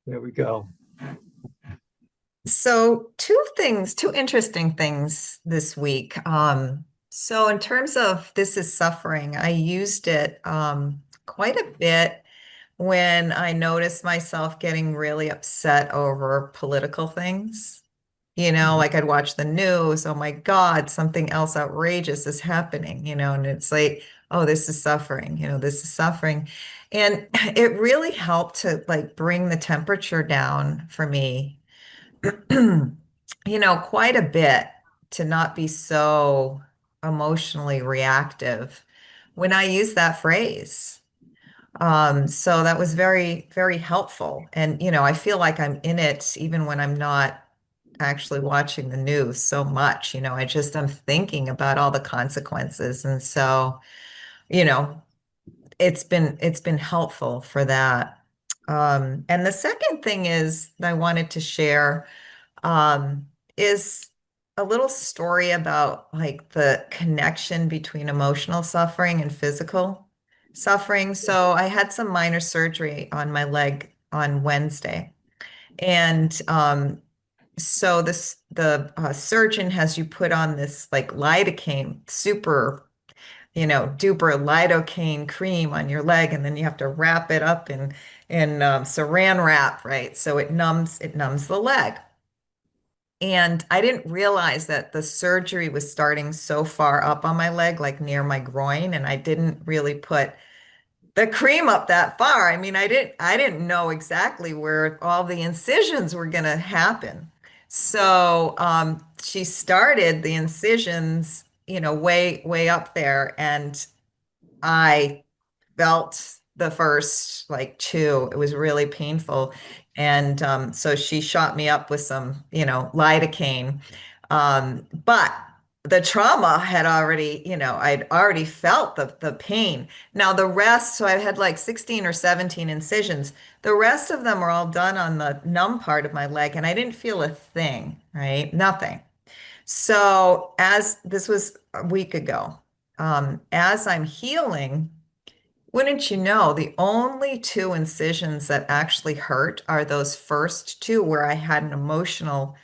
There we go. So two interesting things this week. So in terms of this is suffering, I used it quite a bit when I noticed myself getting really upset over political things. Like I'd watch the news, oh my God, something else outrageous is happening, and it's like, oh, this is suffering, this is suffering. And it really helped to like bring the temperature down for me quite a bit to not be so emotionally reactive when I use that phrase. So that was very, very helpful. And, I feel like I'm in it even when I'm not actually watching the news so much. I'm thinking about all the consequences. And so, you know, it's been helpful for that. And the second thing is I wanted to share um, is a little story about like the connection between emotional suffering and physical suffering. So I had some minor surgery on my leg on Wednesday. And so the surgeon has you put on this like lidocaine, super, duper lidocaine cream on your leg, and then you have to wrap it up in saran wrap, right? So it numbs the leg. And I didn't realize that the surgery was starting so far up on my leg, like near my groin, and I didn't really put the cream up that far. I mean, I didn't know exactly where all the incisions were going to happen. So, she started the incisions, way, way up there, and I felt the first like two. It was really painful. And so she shot me up with some, lidocaine. But the trauma had already, I'd already felt the pain. Now the rest, so I had like 16 or 17 incisions. The rest of them were all done on the numb part of my leg, and I didn't feel a thing, right? Nothing. So as this was a week ago, as I'm healing, wouldn't you know, the only two incisions that actually hurt are those first two where I had an emotional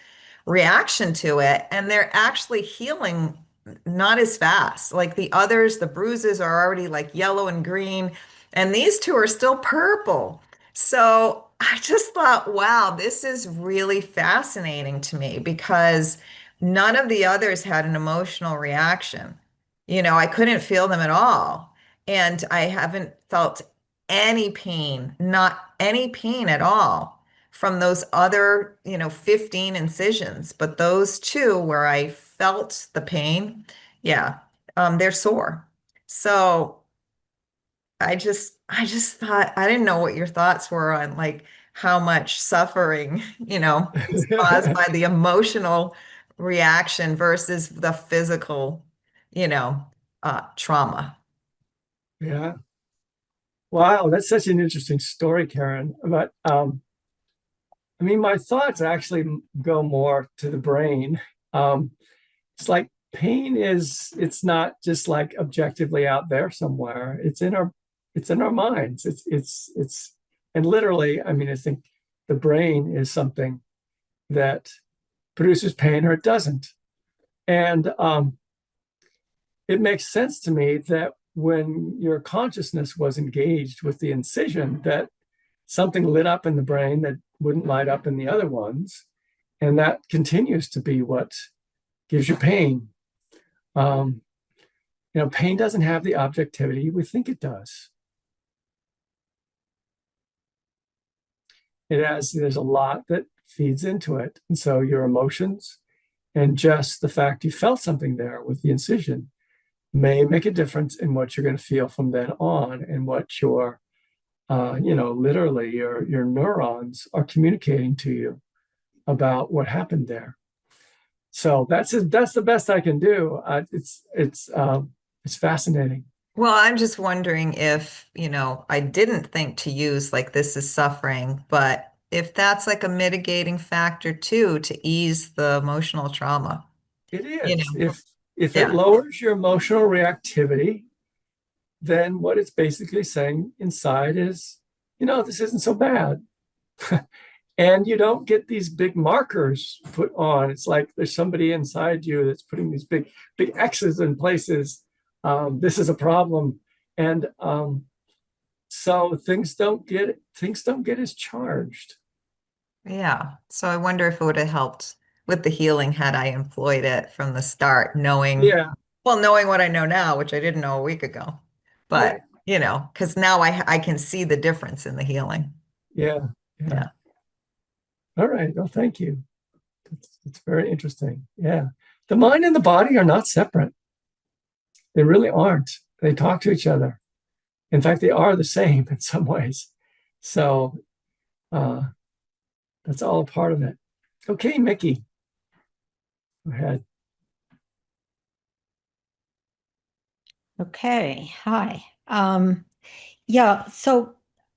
reaction to it, and they're actually healing not as fast. Like the others, the bruises are already like yellow and green, and these two are still purple. So I just thought, wow, this is really fascinating to me because none of the others had an emotional reaction. I couldn't feel them at all. And I haven't felt any pain, not any pain at all from those other, 15 incisions, but those two where I felt the pain, yeah, they're sore. So I just thought, I didn't know what your thoughts were on like how much suffering, is caused by the emotional reaction versus the physical, trauma. Yeah. Wow, that's such an interesting story, Karen. But I mean, my thoughts actually go more to the brain. Um, it's like pain it's not just like objectively out there somewhere. It's in our minds. And literally, I mean, I think the brain is something that produces pain or it doesn't. And it makes sense to me that when your consciousness was engaged with the incision, that something lit up in the brain that wouldn't light up in the other ones. And that continues to be what gives you pain. Um, pain doesn't have the objectivity we think it does. There's a lot that feeds into it. And so your emotions and just the fact you felt something there with the incision may make a difference in what you're going to feel from then on and what literally your neurons are communicating to you about what happened there. So that's the best I can do. It's fascinating. Well, I'm just wondering if, I didn't think to use like this is suffering, but if that's like a mitigating factor too to ease the emotional trauma, It you is. know? If it Yeah. lowers your emotional reactivity, then what it's basically saying inside is, this isn't so bad. and you don't get these big markers put on. It's like there's somebody inside you that's putting these big X's in places. This is a problem, and so things don't get as charged. Yeah. So I wonder if it would have helped with the healing had I employed it from the start, knowing, Yeah, well, knowing what I know now, which I didn't know a week ago. yeah, But, because now I can see the difference in the healing. yeah, yeah. Yeah. All right. Well, thank you. It's very interesting. Yeah, the mind and the body are not separate. They really aren't. They talk to each other. In fact, they are the same in some ways. So uh, that's all a part of it. Okay, Mickey, go ahead. Okay, hi. Yeah, so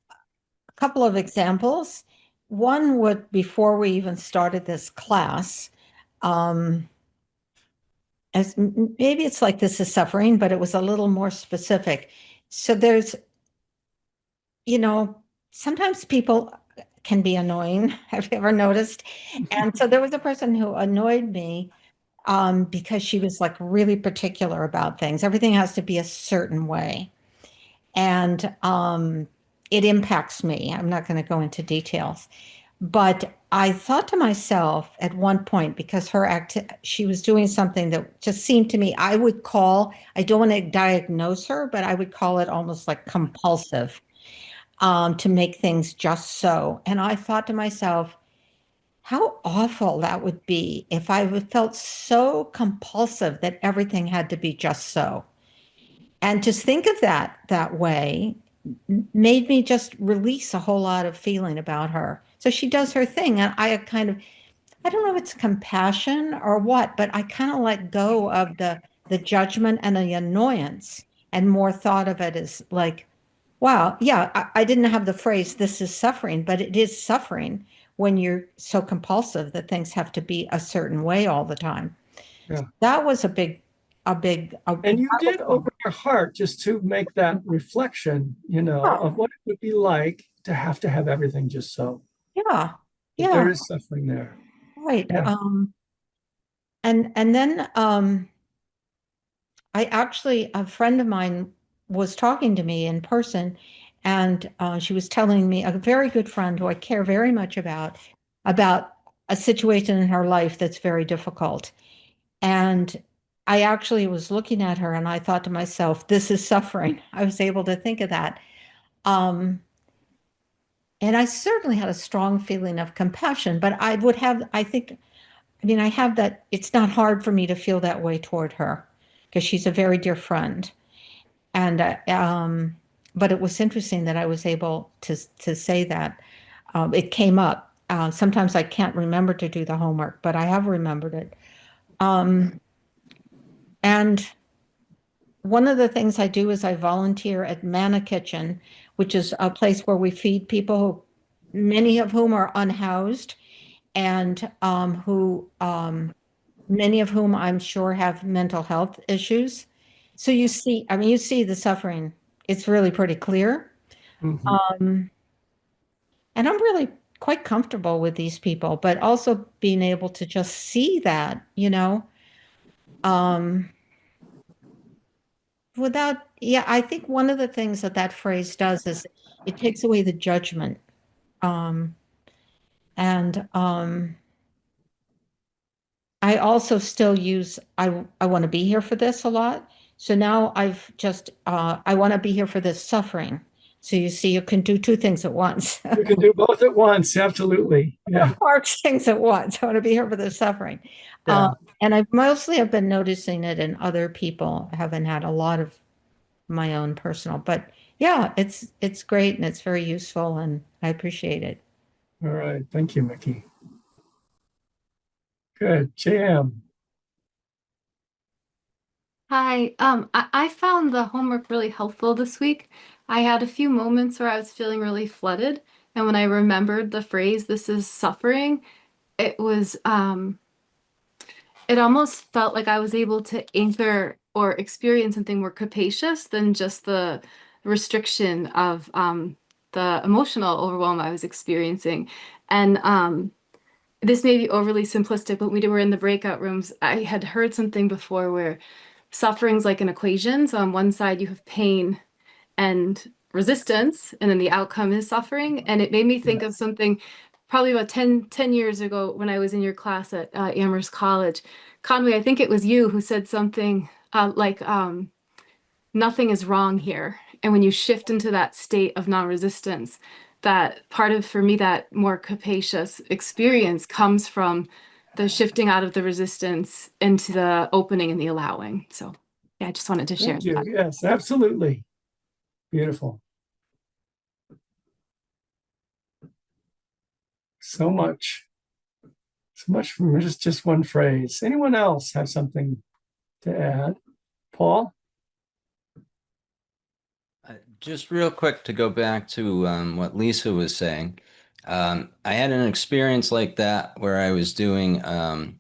a couple of examples. One would, before we even started this class, um, maybe it's like this is suffering, but it was a little more specific. So there's, you know, sometimes people can be annoying. Have you ever noticed? And so there was a person who annoyed me because she was like really particular about things. Everything has to be a certain way. And it impacts me. I'm not going to go into details, but I thought to myself at one point, because she was doing something that just seemed to me, I don't want to diagnose her, but I would call it almost like compulsive, to make things just so. And I thought to myself, how awful that would be if I felt so compulsive that everything had to be just so. And to think of that way made me just release a whole lot of feeling about her. So she does her thing, and I don't know if it's compassion or what, but I kind of let go of the judgment and the annoyance, and more thought of it as like, wow, yeah, I didn't have the phrase "this is suffering," but it is suffering when you're so compulsive that things have to be a certain way all the time. Yeah. That was And you that was did open your heart just to make that reflection, oh, of what it would be like to have everything just so. yeah, That yeah, there is suffering there. right. Yeah. And then I actually, a friend of mine was talking to me in person, and she was telling me, a very good friend who I care very much about a situation in her life that's very difficult. And I actually was looking at her and I thought to myself, this is suffering. I was able to think of that. Um, and I certainly had a strong feeling of compassion, but I think, I mean, I have that, it's not hard for me to feel that way toward her because she's a very dear friend. And but it was interesting that I was able to say that. It came up. Sometimes I can't remember to do the homework, but I have remembered it. Um, and one of the things I do is I volunteer at Manna Kitchen, which is a place where we feed people, many of whom are unhoused, and who many of whom I'm sure have mental health issues. So you see, I mean, you see the suffering. It's really pretty clear. Mhm. Um, and I'm really quite comfortable with these people, but also being able to just see that, um, yeah, I think one of the things that phrase does is it takes away the judgment. Um, and I also still use I want to be here for this a lot. So now I want to be here for this suffering. So you see, you can do two things at once. You can do both at once. Absolutely. Yeah. March things at once. I want to be here for the suffering. Um, Yeah. and I mostly have been noticing it in other people. I haven't had a lot of my own personal, but yeah, it's great and it's very useful and I appreciate it. All right. Thank you, Mickey. Good. JM. Hi, I found the homework really helpful this week. I had a few moments where I was feeling really flooded, and when I remembered the phrase, "this is suffering," it was, it almost felt like I was able to anchor or experience something more capacious than just the restriction of the emotional overwhelm I was experiencing. And this may be overly simplistic, but when we were in the breakout rooms, I had heard something before where suffering's like an equation. So on one side you have pain and resistance, and then the outcome is suffering. And it made me think of something probably about 10 years ago when I was in your class at Amherst College. Conway, I think it was you who said something like, nothing is wrong here. And when you shift into that state of non-resistance, that part of, for me, that more capacious experience comes from the shifting out of the resistance into the opening and the allowing. So yeah, I just wanted to share Thank you. that. Yes, absolutely. Beautiful. So much. So much from just one phrase. Anyone else have something to add? Paul? Just real quick to go back to what Lisa was saying. I had an experience like that where I was doing, I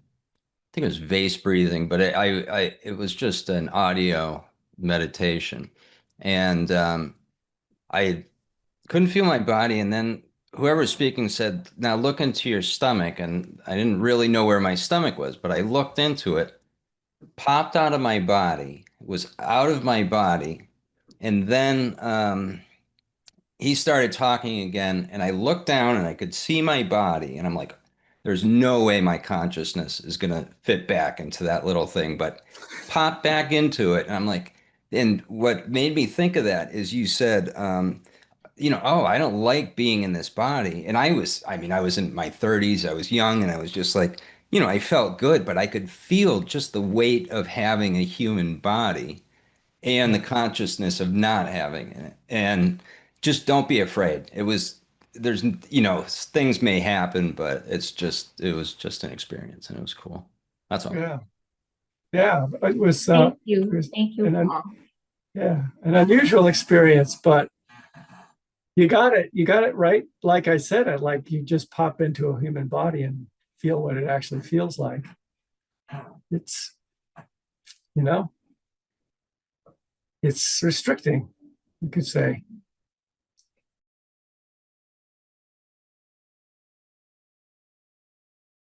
think it was vase breathing, but it was just an audio meditation. And I couldn't feel my body. And then whoever was speaking said, now look into your stomach. And I didn't really know where my stomach was, but I looked into it, popped out of my body, was out of my body. And then he started talking again, and I looked down and I could see my body, and I'm like, there's no way my consciousness is gonna fit back into that little thing, but pop back into it. And I'm like, and what made me think of that is you said, oh, I don't like being in this body. And I was in my 30s, I was young, and I was just like, I felt good, but I could feel just the weight of having a human body and the consciousness of not having it. And just don't be afraid. Things may happen, but it was just an experience and it was cool. That's all. Yeah. Yeah. It was, Thank it you. was Thank you, Paul. an unusual experience, but you got it right. Like I said, like you just pop into a human body and feel what it actually feels like. It's, you know, it's restricting, you could say.